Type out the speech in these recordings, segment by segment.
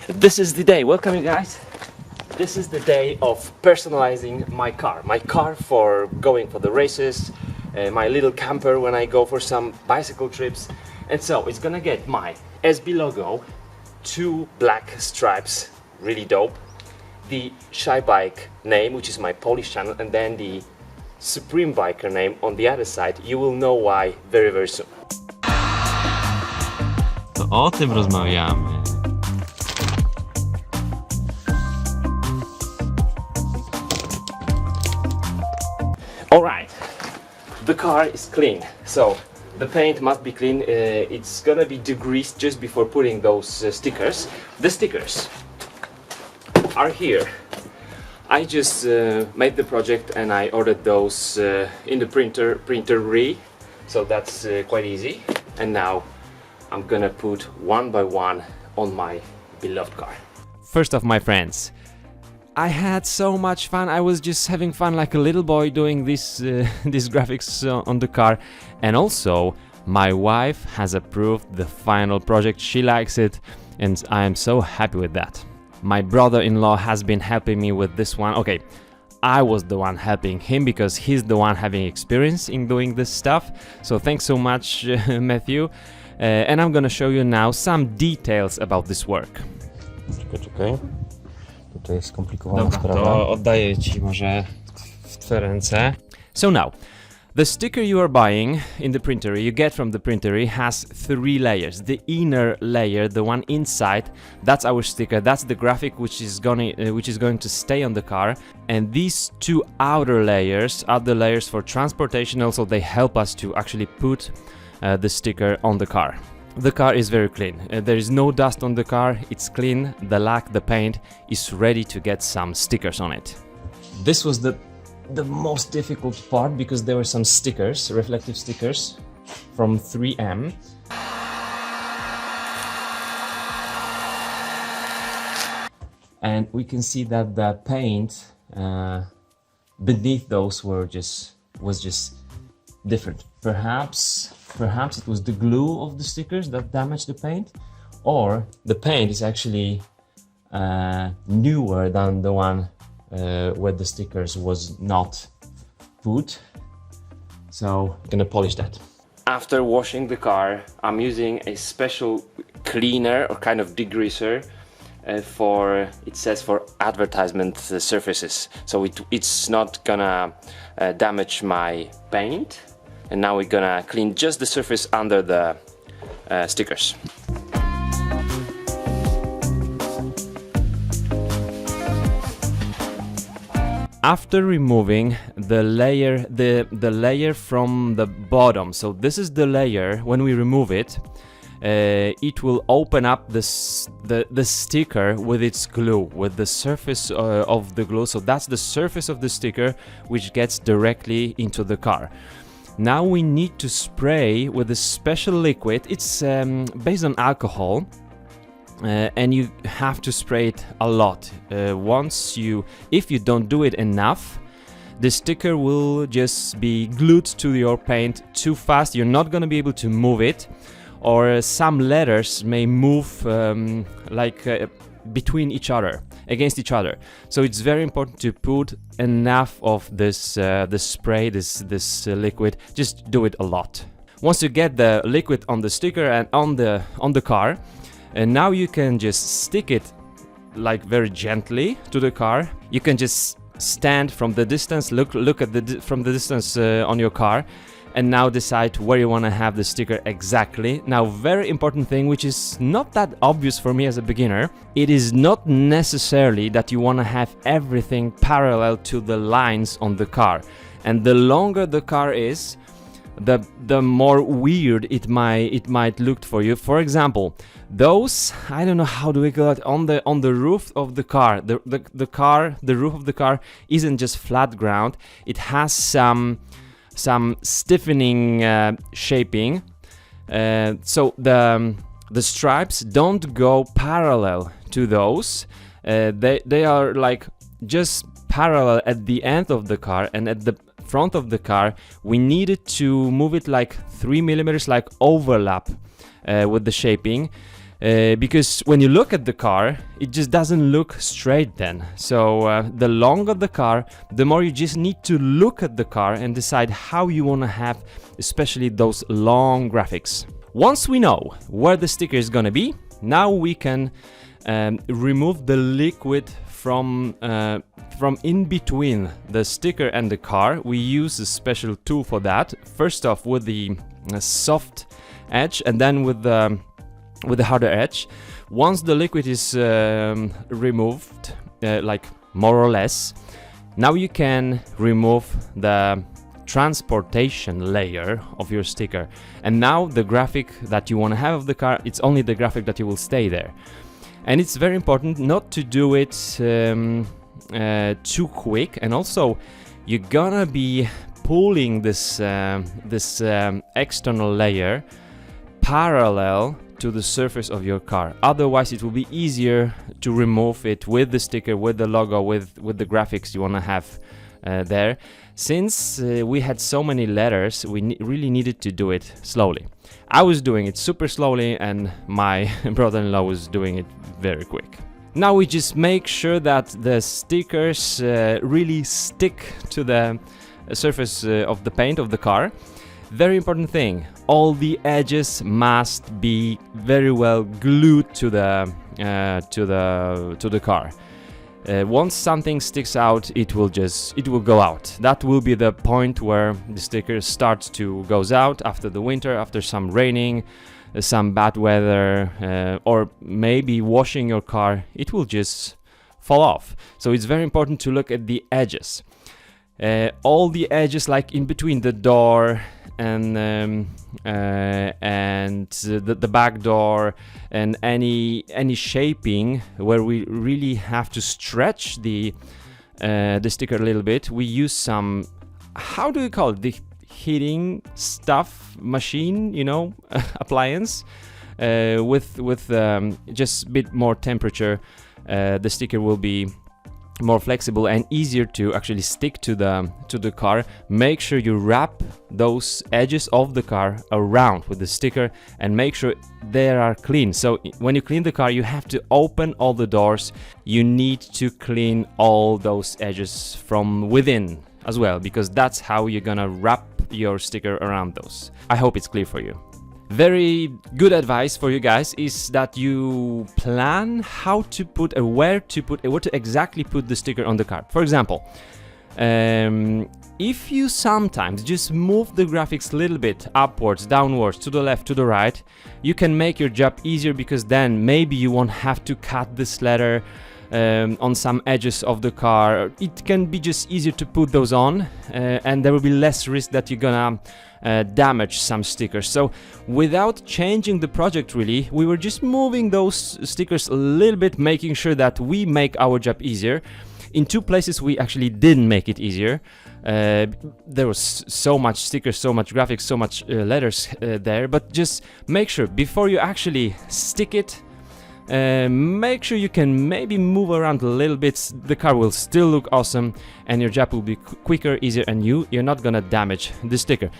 This is the day, welcome you guys. This is the day of personalizing my car. My car for going for the races, my little camper when I go for some bicycle trips. And so it's gonna get my SB logo, 2 black stripes, really dope. The Shy Bike name, which is my Polish channel, and then the Supreme Biker name on the other side. You will know why very, very soon. To o tym rozmawiamy. Alright, the car is clean, so the paint must be clean. It's gonna be degreased just before putting those stickers. The stickers are here. I just made the project and I ordered those in the printer, so that's quite easy. And now I'm gonna put one by one on my beloved car. First off, my friends, I had so much fun. I was just having fun like a little boy doing these graphics on the car. And also, my wife has approved the final project. She likes it, and I am so happy with that. My brother-in-law has been helping me with this one. Okay, I was the one helping him because he's the one having experience in doing this stuff. So thanks so much, Matthew. And I'm gonna show you now some details about this work. Czekaj. Tutaj jest skomplikowana Dobra, sprawa. to oddaję Ci może w Twoje ręce. So now, the sticker you are buying in the printery, you get from the printery, has 3 layers. The inner layer, the one inside, that's our sticker. That's the graphic which is going to stay on the car. And these 2 outer layers are the layers for transportation. Also, they help us to actually put the sticker on the car. The car is very clean. There is no dust on the car. It's clean. The lack, the paint is ready to get some stickers on it. This was the most difficult part because there were some stickers, reflective stickers from 3M. And we can see that the paint beneath those was just different. Perhaps it was the glue of the stickers that damaged the paint, or the paint is actually newer than the one where the stickers was not put. So I'm gonna polish that. After washing the car, I'm using a special cleaner or kind of degreaser it says for advertisement surfaces. So it's not gonna damage my paint. And now we're gonna clean just the surface under the stickers. After removing the layer, the layer from the bottom, so this is the layer. When we remove it, it will open up the sticker with its glue, with the surface of the glue. So that's the surface of the sticker which gets directly into the car. Now we need to spray with a special liquid. It's based on alcohol, and you have to spray it a lot. If you don't do it enough, the sticker will just be glued to your paint too fast. You're not going to be able to move it, or some letters may move between each other, against each other. So it's very important to put enough of this spray, this liquid. Just do it a lot. Once you get the liquid on the sticker and on the car, and now you can just stick it like very gently to the car. You can just stand from the distance, look at from the distance on your car, and now decide where you want to have the sticker exactly. Now, very important thing, which is not that obvious for me as a beginner, it is not necessarily that you want to have everything parallel to the lines on the car. And the longer the car is, the more weird it might look for you. For example, those, I don't know how do we call it, on the roof of the car. The roof of the car isn't just flat ground. It has some stiffening shaping, so the stripes don't go parallel to those. They are like just parallel at the end of the car, and at the front of the car we needed to move it like 3 millimeters, like overlap with the shaping. because when you look at the car, it just doesn't look straight then. So the longer the car, the more you just need to look at the car and decide how you want to have especially those long graphics. Once we know where the sticker is gonna be, now we can remove the liquid from in between the sticker and the car. We use a special tool for that. First off with the soft edge, and then with the harder edge. Once the liquid is removed, like more or less, now you can remove the transportation layer of your sticker, and now the graphic that you want to have of the car, it's only the graphic that you will stay there. And it's very important not to do it too quick, and also you're gonna be pulling this external layer parallel to the surface of your car. Otherwise it will be easier to remove it with the sticker, with the logo, with the graphics you want to have there. Since we had so many letters, we really needed to do it slowly. I was doing it super slowly and my brother-in-law was doing it very quick. Now we just make sure that the stickers really stick to the surface of the paint of the car. Very important thing, all the edges must be very well glued to the car. Once something sticks out, it will go out. That will be the point where the sticker starts to goes out after the winter, after some raining, some bad weather, or maybe washing your car. It will just fall off. So it's very important to look at the edges. All the edges, like in between the door and the back door, and any shaping where we really have to stretch the sticker a little bit, we use some, how do you call it, the heating stuff machine, you know, appliance, with just a bit more temperature. The sticker will be more flexible and easier to actually stick to the car. Make sure you wrap those edges of the car around with the sticker and make sure they are clean. So when you clean the car, you have to open all the doors. You need to clean all those edges from within as well, because that's how you're gonna wrap your sticker around those. I hope it's clear for you. Very good advice for you guys is that you plan how to put, where to exactly put the sticker on the card. For example, if you sometimes just move the graphics a little bit upwards, downwards, to the left, to the right, you can make your job easier, because then maybe you won't have to cut this letter on some edges of the car. It can be just easier to put those on, and there will be less risk that you're gonna damage some stickers. So without changing the project really, we were just moving those stickers a little bit, making sure that we make our job easier. In two places we actually didn't make it easier. There was so much stickers, so much graphics, so much letters there, but just make sure before you actually stick it, make sure you can maybe move around a little bit. The car will still look awesome and your job will be quicker, easier, and you're not gonna damage the sticker.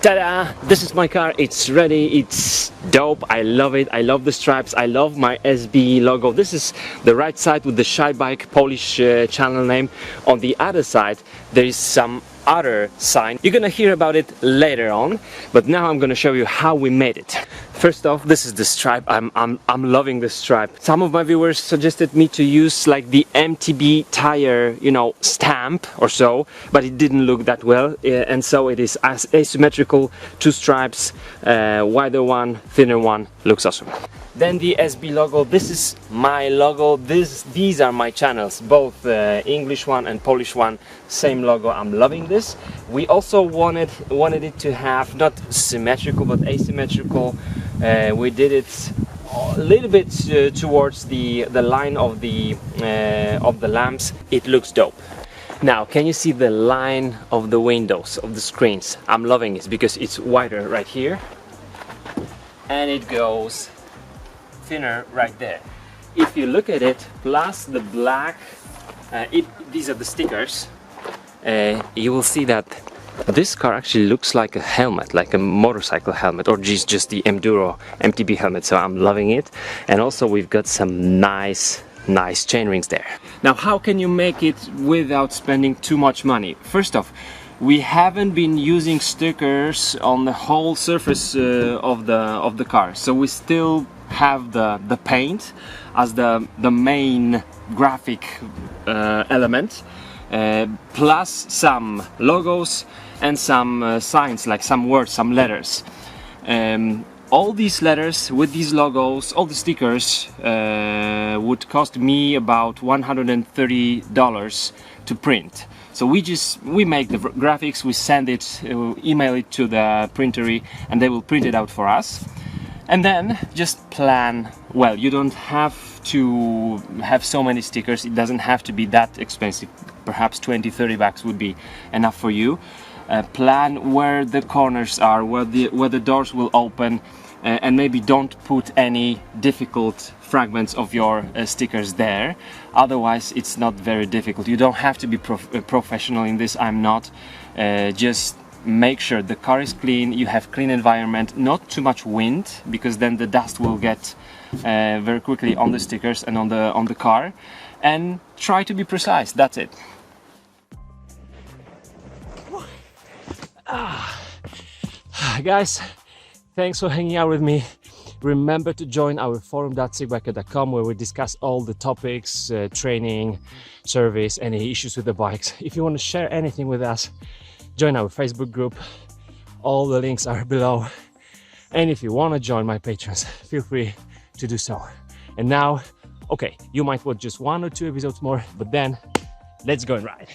Ta-da! This is my car, it's ready, it's dope, I love it, I love the stripes, I love my SB logo. This is the right side with the Shy Bike Polish channel name. On the other side there is some other sign. You're gonna hear about it later on, but now I'm gonna show you how we made it. First off, this is the stripe. I'm loving this stripe. Some of my viewers suggested me to use like the MTB tire, you know, stamp or so, but it didn't look that well, and so it is as asymmetrical. Two stripes, wider one, thinner one, looks awesome. Then the SB logo. This is my logo. These are my channels, both English one and Polish one, same logo. I'm loving this. We also wanted it to have not symmetrical but asymmetrical. We did it a little bit towards the line of the lamps. It looks dope. Now, can you see the line of the windows, of the screens? I'm loving it because it's wider right here and it goes thinner right there. If you look at it, plus the black, these are the stickers, you will see that This car actually looks like a helmet, like a motorcycle helmet, or just the Enduro MTB helmet, so I'm loving it. And also we've got some nice chain rings there. Now, how can you make it without spending too much money? First off, we haven't been using stickers on the whole surface of the car, so we still have the paint as the main graphic element, plus some logos and some signs, like some words, some letters. All these letters with these logos, all the stickers would cost me about $130 to print. So we make the graphics, we send it, email it to the printery, and they will print it out for us. And then just plan well. You don't have to have so many stickers. It doesn't have to be that expensive. Perhaps 20-30 bucks would be enough for you. Plan where the corners are, where the doors will open, and maybe don't put any difficult fragments of your stickers there. Otherwise it's not very difficult. You don't have to be professional in this. I'm not. Just make sure the car is clean, you have clean environment, not too much wind, because then the dust will get very quickly on the stickers and on the car. And try to be precise. That's it. Guys, thanks for hanging out with me. Remember to join our forum.sigbiker.com, where we discuss all the topics, training, service, any issues with the bikes. If you want to share anything with us, join our Facebook group. All the links are below. And if you want to join my patrons, feel free to do so. And now, okay, you might watch just 1 or 2 episodes more, but then let's go and ride.